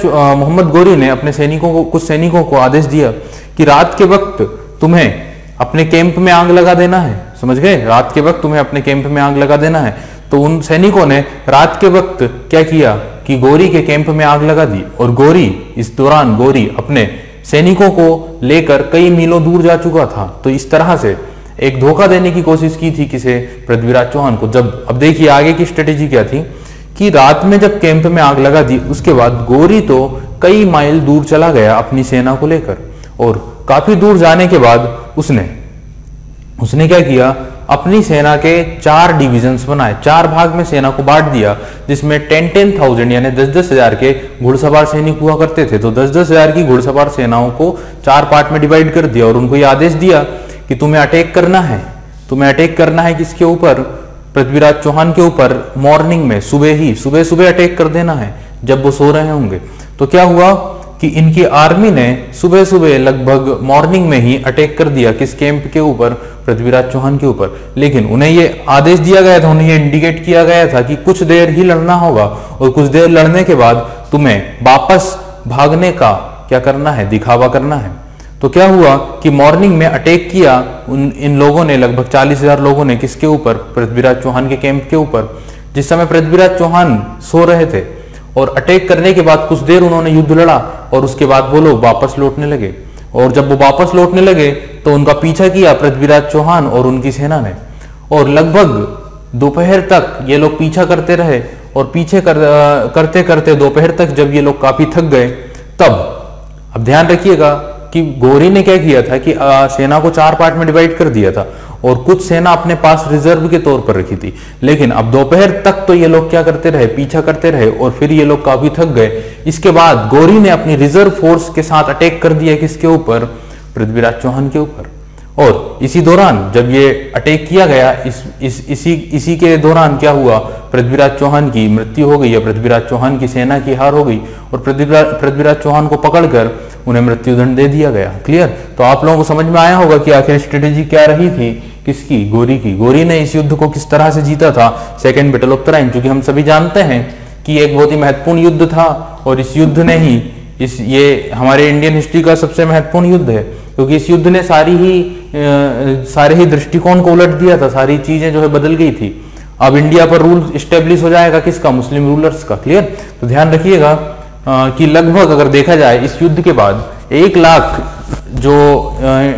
[SPEAKER 1] मोहम्मद गोरी ने अपने कुछ सैनिकों को आदेश दिया कि रात के वक्त तुम्हें अपने कैंप में आग लगा देना है। समझ गए, रात के वक्त तुम्हें अपने कैंप में आग लगा देना है। तो उन सैनिकों ने रात के वक्त क्या किया कि गोरी के कैंप में आग लगा दी, और इस दौरान गोरी अपने सैनिकों को लेकर कई मीलों दूर जा चुका था। तो इस तरह से एक धोखा देने की कोशिश की थी किसे, पृथ्वीराज चौहान को। अब देखिए आगे की स्ट्रेटेजी क्या थी कि रात में जब कैंप में आग लगा दी, उसके बाद गोरी तो कई माइल दूर चला गया अपनी सेना को लेकर, और काफी दूर जाने के बाद उसने क्या किया, अपनी सेना के 4 डिविजन्स बनाए, 4 भाग में सेना को बांट दिया, जिसमें 10,000 यानी 10,000 के घुड़सवार सैनिक हुआ करते थे। तो 10,000 की घुड़सवार सेनाओं को 4 पार्ट में डिवाइड कर दिया और उनको ये आदेश दिया कि तुम्हें अटैक करना है किसके ऊपर, पृथ्वीराज चौहान के ऊपर। मॉर्निंग में, सुबह अटैक कर देना है जब वो सो रहे होंगे। तो क्या हुआ कि इनकी आर्मी ने सुबह सुबह लगभग मॉर्निंग में ही अटैक कर दिया किस कैंप के ऊपर, पृथ्वीराज चौहान के ऊपर। लेकिन उन्हें ये आदेश दिया गया था, उन्हें ये इंडिकेट किया गया था कि कुछ देर ही लड़ना होगा और कुछ देर लड़ने के बाद तुम्हें वापस भागने का क्या करना है, दिखावा करना है। तो क्या हुआ कि मॉर्निंग में अटैक किया इन लोगों ने, लगभग 40,000 लोगों ने, किसके ऊपर, पृथ्वीराज चौहान के कैंप के ऊपर। जिस समय पृथ्वीराज चौहान सो रहे थे और अटैक करने के बाद कुछ देर उन्होंने युद्ध लड़ा और उसके बाद वो लोग वापस लौटने लगे। और जब वो वापस लौटने लगे तो उनका पीछा किया पृथ्वीराज चौहान और उनकी सेना ने, और लगभग दोपहर तक ये लोग पीछा करते रहे। और पीछे करते करते दोपहर तक जब ये लोग काफी थक गए, तब अब ध्यान रखिएगा कि गौरी ने क्या किया था कि सेना को 4 पार्ट में डिवाइड कर दिया था और कुछ सेना अपने पास रिजर्व के तौर पर रखी थी। लेकिन अब दोपहर तक तो ये लोग क्या करते रहे, पीछा करते रहे और फिर ये लोग काफी थक गए। इसके बाद गौरी ने अपनी रिजर्व फोर्स के साथ अटैक कर दिया किसके ऊपर, पृथ्वीराज चौहान के ऊपर। और इसी दौरान जब ये अटैक किया गया, इसी के दौरान क्या हुआ, पृथ्वीराज चौहान की मृत्यु हो गई या पृथ्वीराज चौहान की सेना की हार हो गई और पृथ्वीराज चौहान को पकड़कर उन्हें मृत्युदंड दे दिया गया। क्लियर? तो आप लोगों को समझ में आया होगा कि आखिर स्ट्रेटेजी क्या रही थी, किसकी, गौरी की। गौरी ने इस युद्ध को किस तरह से जीता था, सेकेंड बैटल ऑफ तराइन। क्योंकि हम सभी जानते हैं कि एक बहुत ही महत्वपूर्ण युद्ध था और इस युद्ध ने ही ये हमारे इंडियन हिस्ट्री का सबसे महत्वपूर्ण युद्ध है, क्योंकि इस युद्ध ने सारे ही दृष्टिकोण को उलट दिया था, सारी चीजें जो है बदल गई थी। अब इंडिया पर रूल स्टेब्लिश हो जाएगा किसका, मुस्लिम रूलर्स का। क्लियर? तो ध्यान रखिएगा कि लगभग अगर देखा जाए इस युद्ध के बाद 1 लाख जो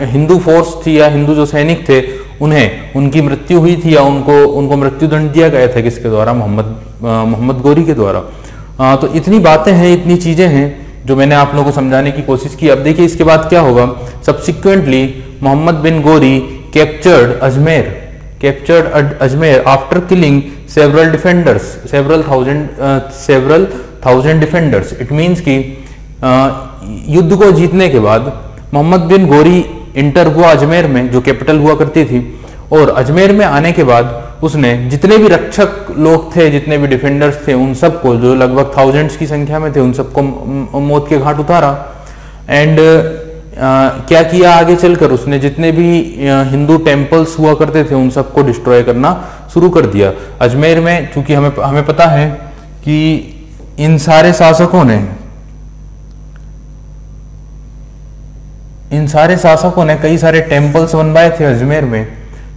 [SPEAKER 1] हिंदू फोर्स थी या हिंदू जो सैनिक थे, उन्हें उनकी मृत्यु हुई थी या उनको मृत्युदंड दिया गया था किसके द्वारा, मोहम्मद गौरी के द्वारा। तो इतनी बातें हैं, इतनी चीजें हैं जो मैंने आप लोगों को समझाने की कोशिश की। अब देखिए इसके बाद क्या होगा। Subsequently Muhammad bin Ghori captured Ajmer after killing several thousand defenders. It means कि युद्ध को जीतने के बाद मोहम्मद बिन गौरी इंटर हुआ अजमेर में, जो कैपिटल हुआ करती थी। और अजमेर में आने के बाद उसने जितने भी रक्षक लोग थे, जितने भी डिफेंडर्स थे, उन सबको, जो लगभग थाउजेंड्स की संख्या में थे, उन सबको मौत के घाट उतारा। एंड क्या किया आगे चलकर, उसने जितने भी हिंदू टेम्पल्स हुआ करते थे उन सबको डिस्ट्रॉय करना शुरू कर दिया। अजमेर में चूंकि हमें पता है कि इन सारे शासकों ने कई सारे टेम्पल्स बनवाए थे अजमेर में,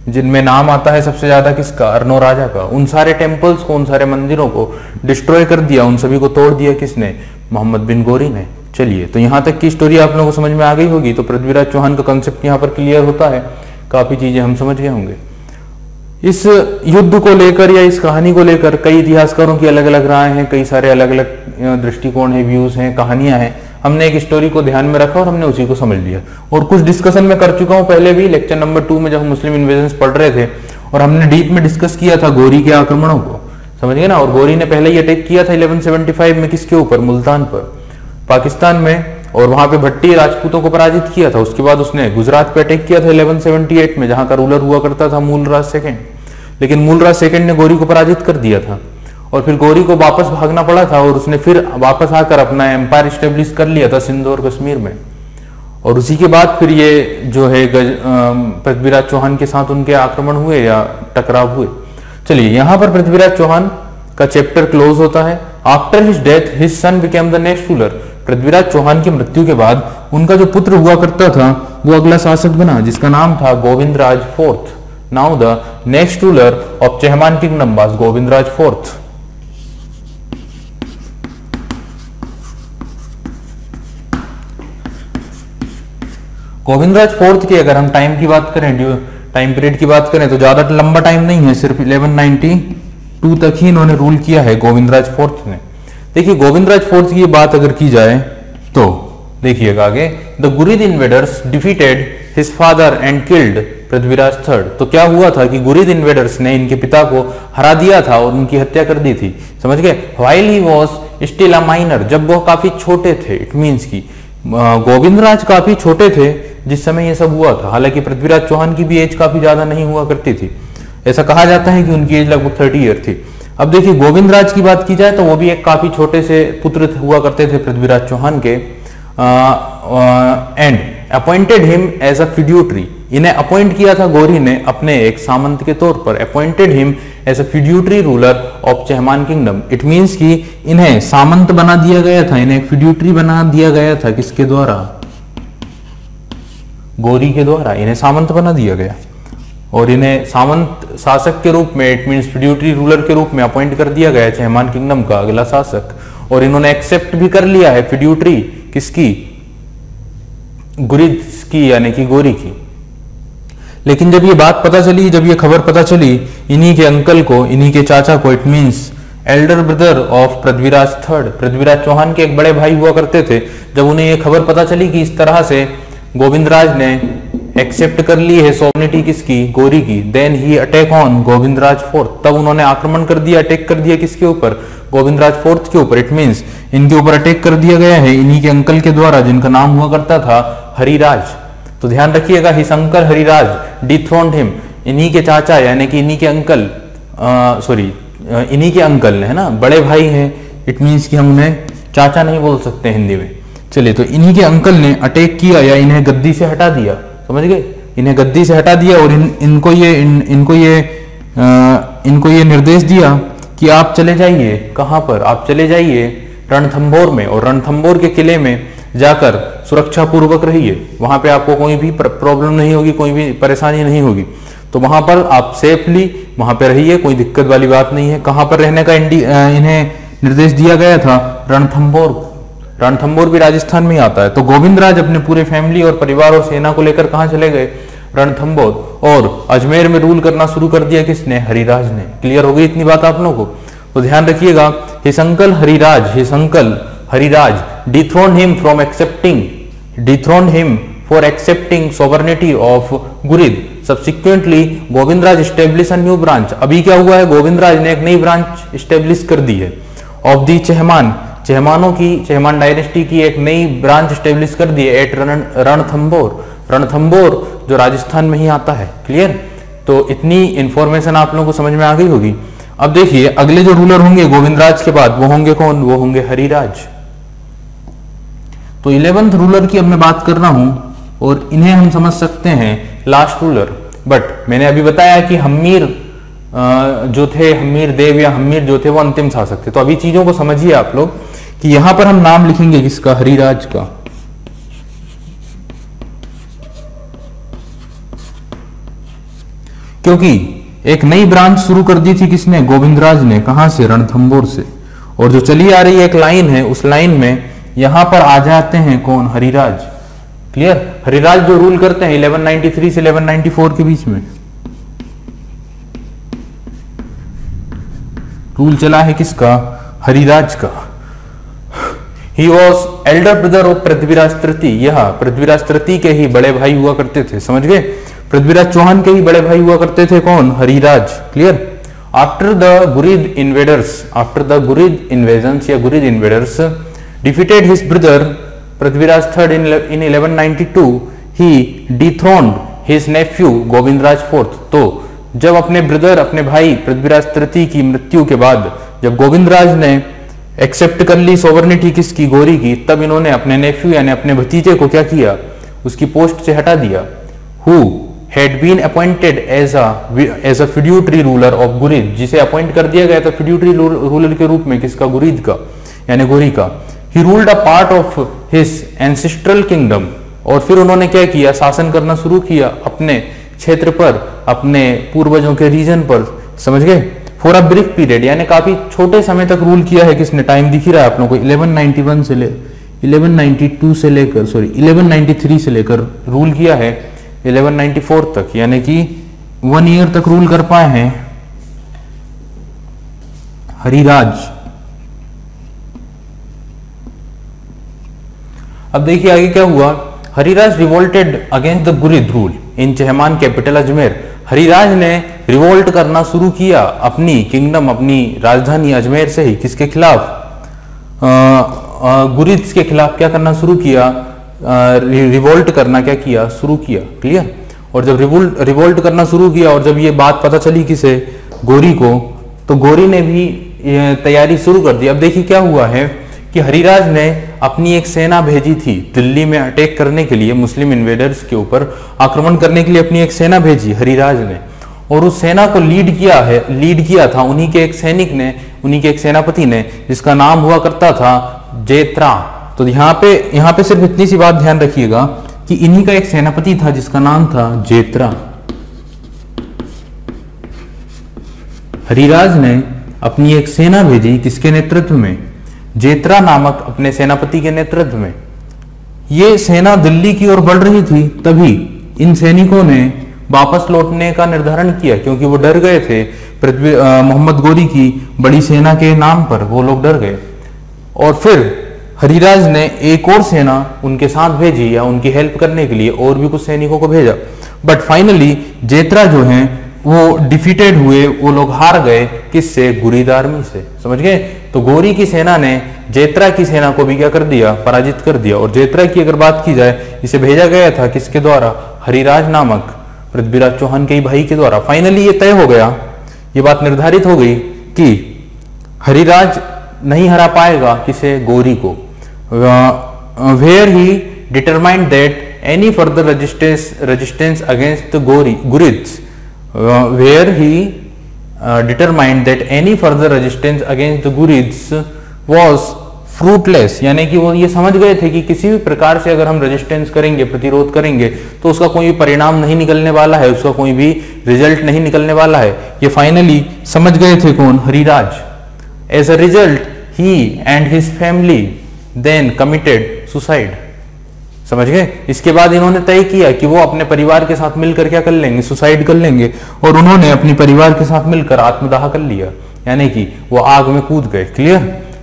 [SPEAKER 1] जिनमें नाम आता है सबसे ज्यादा किसका, अर्नो राजा का। उन सारे टेम्पल्स को, उन सारे मंदिरों को डिस्ट्रॉय कर दिया, उन सभी को तोड़ दिया किसने, मोहम्मद बिन गौरी ने। चलिए, तो यहां तक की स्टोरी आप लोगों को समझ में आ गई होगी। तो पृथ्वीराज चौहान का कंसेप्ट यहाँ पर क्लियर होता है, काफी चीजें हम समझ गए होंगे। इस युद्ध को लेकर या इस कहानी को लेकर कई इतिहासकारों की अलग अलग राय हैं, कई सारे अलग अलग दृष्टिकोण है, व्यूज हैं, कहानियां हैं। हमने एक स्टोरी को ध्यान में रखा और हमने उसी को समझ लिया। और कुछ डिस्कशन में कर चुका हूं पहले भी, लेक्चर नंबर 2 में जब हम मुस्लिम इन्वेजन्स पढ़ रहे थे और हमने डीप में डिस्कस किया था गौरी के आक्रमणों को, समझ गए ना। और गौरी ने पहले ही अटैक किया था 1175 में किसके ऊपर, मुल्तान पर, पाकिस्तान में, और वहां पे भट्टी राजपूतों को पराजित किया था। उसके बाद उसने गुजरात पे अटैक किया था 1178 में, जहां का रूलर हुआ करता था मूलराज सेकंड। लेकिन मूलराज सेकंड ने गौरी को पराजित कर दिया था और फिर गौरी को वापस भागना पड़ा था और उसने फिर वापस आकर अपना एम्पायर स्टेब्लिश कर लिया था सिंध और कश्मीर में। और उसी के बाद फिर ये जो है पृथ्वीराज चौहान के साथ उनके आक्रमण हुए या टकराव हुए। चलिए, यहां पर पृथ्वीराज चौहान का चैप्टर क्लोज होता है। After his death his son became the next ruler. Prithviraj Chauhan की मृत्यु के बाद उनका जो पुत्र हुआ करता था वो अगला शासक बना, जिसका नाम था Govindaraja fourth. Now the next ruler of Chahamana kingdom was Govindaraja fourth. Govindaraja fourth की अगर हम टाइम की बात करें, टाइम पीरियड की बात करें, तो ज्यादा लंबा टाइम नहीं है, सिर्फ 1192 तक ही इन्होंने रूल किया है गोविंदराज फोर्थ ने। देखिए, गोविंदराज फोर्थ की बात अगर की जाए तो देखिएगा आगे, the Ghurid invaders defeated his father and killed Prithviraj third. तो क्या हुआ था कि गुरिद इन्वेडर्स ने इनके पिता को हरा दिया था और उनकी हत्या कर दी थी, समझ गए। While he was still a minor, जब वो काफी छोटे थे। इट मींस की गोविंदराज काफी छोटे थे जिस समय ये सब हुआ था। हालांकि पृथ्वीराज चौहान की भी एज काफी ज्यादा नहीं हुआ करती थी, ऐसा कहा जाता है कि उनकी एज लगभग 30 ईयर थी। अब देखिए, गोविंदराज की बात की जाए तो वो भी एक काफी छोटे से पुत्र हुआ करते थे पृथ्वीराज चौहान के। And appointed him as a feudatory, इन्हें अपॉइंट किया था गौरी ने अपने एक सामंत के तौर पर, appointed him as a feudatory ruler of Chahamana kingdom. It means कि इन्हें सामंत बना दिया गया था, इन्हें फिड्यूटरी बना दिया गया था, किसके द्वारा? गौरी के द्वारा इन्हें सामंत बना दिया गया और इन्हें सामंत शासक के रूप में, इट मींस फिड्यूटरी रूलर के रूप में अपॉइंट कर दिया गया चहमान किंगडम का अगला शासक, और इन्होंने एक्सेप्ट भी कर लिया है फिड्यूटरी किसकी? गुरिद की, यानी कि गौरी की। लेकिन जब ये बात पता चली, जब ये खबर पता चली इन्हीं के अंकल को, इन्हीं के चाचा को, it means elder brother of Prithviraj third, Prithviraj Chauhan के एक बड़े भाई हुआ करते थे, जब उन्हें ये खबर पता चली कि इस तरह से गोविंदराज ने एक्सेप्ट कर ली है सॉवरेनिटी किसकी? गौरी की, then he attack on Govindraj fourth, तब उन्होंने आक्रमण कर दिया, अटैक कर दिया किसके ऊपर? गोविंदराज फोर्थ के ऊपर। इट मींस इनके ऊपर अटैक कर दिया गया है इन्हीं के अंकल के द्वारा, जिनका नाम हुआ करता था हरिराज। तो ध्यान रखिएगा, हिज अंकल हरिराज डिथ्रोन्ड हिम, इन्हीं के चाचा यानी कि इन्हीं के अंकल, इन्हीं के अंकल है ना, बड़े भाई हैं, इट मींस कि हम उन्हें चाचा नहीं बोल सकते हिंदी में। चलिए, तो इन्हीं के अंकल ने अटैक किया या इन्हें गद्दी से हटा दिया, समझ गए? इन्हें गद्दी से हटा दिया और इनको ये निर्देश दिया कि आप चले जाइए, कहां पर? आप चले जाइए रणथंभौर में, और रणथंभौर के किले में जाकर सुरक्षा पूर्वक रहिए, वहां पे आपको कोई भी प्रॉब्लम नहीं होगी, कोई भी परेशानी नहीं होगी, तो वहां पर आप सेफली वहां पे रहिए, कोई दिक्कत वाली बात नहीं है। कहां पर रहने का इन्हें निर्देश दिया गया था? रणथंभौर। रणथंभौर भी राजस्थान में आता है। तो गोविंदराज अपने पूरे फैमिली और परिवार और सेना को लेकर कहां चले गए? रणथंभौर। और अजमेर में रूल करना शुरू कर दिया किसने? हरिराज ने। क्लियर हो गई इतनी बात आप लोगों को? तो ध्यान रखिएगा, his uncle Hariraj dethroned him from accepting, dethroned him for accepting sovereignty of Gurid. Subsequently, Govindraj established a new branch. अभी क्या हुआ है? गोविंदराज ने एक नई ब्रांच स्टेब्लिश कर दी है ऑफ दी चहमानों की, चहमान डायनेस्टी की एक नई ब्रांच स्टेब्लिश कर दी है एट रणथंभौर जो राजस्थान में ही आता है। क्लियर? तो इतनी इंफॉर्मेशन आप लोगों को समझ में आ गई होगी। अब देखिए, अगले जो रूलर होंगे गोविंदराज के बाद वो होंगे कौन? वो होंगे हरिराज। तो 11th रूलर की अब मैं बात कर रहा हूं और इन्हें हम समझ सकते हैं लास्ट रूलर। बट मैंने अभी बताया कि हम्मीर जो थे, हम्मीर देव या हम्मीर जो थे वो अंतिम शासक थे। तो अभी चीजों को समझिए आप लोग कि यहां पर हम नाम लिखेंगे किसका? हरिराज का। क्योंकि एक नई ब्रांच शुरू कर दी थी किसने? गोविंदराज ने। कहां से? रणथंभौर से। और जो चली आ रही एक लाइन है, उस लाइन में यहां पर आ जाते हैं कौन? हरिराज। क्लियर? हरिराज जो रूल करते हैं 1193 से 1194 के बीच में रूल चला है किसका? हरिराज का। He was Elder brother of Prithviraj तृतीय। यह पृथ्वीराज तृतीय के ही बड़े भाई हुआ करते थे। समझ गए? पृथ्वीराज चौहान के ही बड़े भाई हुआ करते थे कौन? Hariraja. Clear? After the Ghurid invaders, after the Ghurid invasions या Ghurid invaders defeated his brother Prithviraj III in 1192, he dethroned his nephew Govindraj IV. तो जब अपने ब्रदर, अपने भाई पृथ्वीराज तृतीय की मृत्यु के बाद जब गोविंदराज ने एक्सेप्ट कर ली सोवर्निटी किसकी? गौरी की, तब इन्होंने अपने नेफ्यू यानी अपने भतीजे को क्या किया? उसकी पोस्ट से हटा दिया। Who had been appointed as a feudatory ruler of Gurid, जिसे अपॉइंट कर दिया गया था feudatory रूलर के रूप में किसका? गुरिद का यानी गौरी का। He ruled a part of his ancestral kingdom, और फिर उन्होंने क्या किया? शासन करना शुरू किया अपने क्षेत्र पर, अपने पूर्वजों के रीजन पर। समझ गए? फॉर अ ब्रीफ पीरियड, यानी काफी छोटे समय तक रूल किया है किसने? टाइम दिख ही रहा है आप लोगों को, 1191 से 1192 से लेकर 1193 से लेकर रूल किया है 1194 तक, यानी कि 1 ईयर तक रूल कर पाए हैं हरिराज। अब देखिए आगे क्या हुआ। Hariraja revolted against the Ghurid rule in Chahamana capital Ajmer. Hariraja ने रिवोल्ट करना शुरू किया अपनी किंगडम, अपनी राजधानी अजमेर से ही। किसके खिलाफ? गुरिद के खिलाफ क्या करना शुरू किया? रिवोल्ट करना क्या किया? शुरू किया। क्लियर? और जब रिवोल्ट करना शुरू किया और जब ये बात पता चली किसे? गौरी को, तो गौरी ने भी तैयारी शुरू कर दी। अब देखिए क्या हुआ है कि हरिराज ने अपनी एक सेना भेजी थी दिल्ली में अटैक करने के लिए, मुस्लिम इन्वेडर्स के ऊपर आक्रमण करने के लिए अपनी एक सेना भेजी हरिराज ने, और उस सेना को लीड किया था उन्हीं के एक सैनिक ने, उन्हीं के एक सेनापति ने, जिसका नाम हुआ करता था जेत्रा। तो यहाँ पे सिर्फ इतनी सी बात ध्यान रखिएगा कि इन्हीं का एक सेनापति था जिसका नाम था जेत्रा। हरिराज ने अपनी एक सेना भेजी, किसके नेतृत्व में? जेत्रा नामक अपने सेनापति के नेतृत्व में। ये सेना दिल्ली की ओर बढ़ रही थी, तभी इन सैनिकों ने वापस लौटने का निर्धारण किया, क्योंकि वो डर गए थे मोहम्मद गोरी की बड़ी सेना के नाम पर, वो लोग डर गए। और फिर हरिराज ने एक और सेना उनके साथ भेजी, या उनकी हेल्प करने के लिए और भी कुछ सैनिकों को भेजा। बट फाइनली जेत्रा जो हैं वो डिफीटेड हुए, वो लोग हार गए। किससे? गुरीद आर्मी से। समझ गए? तो गोरी की सेना ने जेत्रा की सेना को भी क्या कर दिया? पराजित कर दिया। और जेत्रा की अगर बात की जाए, इसे भेजा गया था किसके द्वारा? हरिराज नामक पृथ्वीराज चौहान के ही भाई के द्वारा। फाइनली ये तय हो गया, ये बात निर्धारित हो गई कि हरिराज नहीं हरा पाएगा किसे? गोरी को। Where he determined that any further resistance against the Ghurids, where he determined that any further resistance against the Gurids was fruitless, यानी कि वो ये समझ गए थे कि किसी भी प्रकार से अगर हम रेजिस्टेंस करेंगे, प्रतिरोध करेंगे, तो उसका कोई भी परिणाम नहीं निकलने वाला है, उसका कोई भी रिजल्ट नहीं निकलने वाला है। ये फाइनली समझ गए थे कौन? Hariraj. As a result he and his family then committed suicide. समझ गए? इसके बाद इन्होंने तय किया कि वो अपने परिवार के साथ मिलकर क्या कर लेंगे? सुसाइड कर लेंगे। और उन्होंने अपने परिवार के साथ मिलकर आत्मदाह कर लिया, यानी कि वो आग में कूद गए। क्लियर?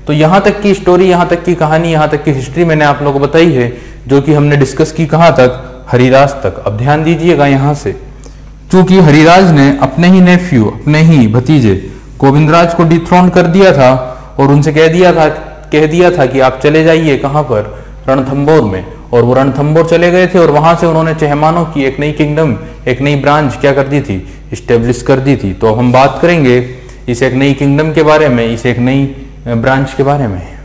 [SPEAKER 1] तो यहां तक की स्टोरी, यहां तक की कहानी, यहां तक की हिस्ट्री मैंने आप लोगों को बताई है, जो कि हमने डिस्कस की कहां तक? हरिराज तक। अब ध्यान दीजिएगा यहां से, चूंकि हरिराज ने अपने ही नेफ्यू, अपने ही भतीजे गोविंदराज को डिथ्रोन कर दिया था और उनसे कह दिया था कि आप चले जाइए कहां पर? रणथंभौर में। और वो रणथंभौर चले गए थे और वहां से उन्होंने चहमानों की एक नई किंगडम, एक नई ब्रांच क्या कर दी थी? इस्टेब्लिश कर दी थी। तो हम बात करेंगे इस एक नई किंगडम के बारे में, इस एक नई ब्रांच के बारे में।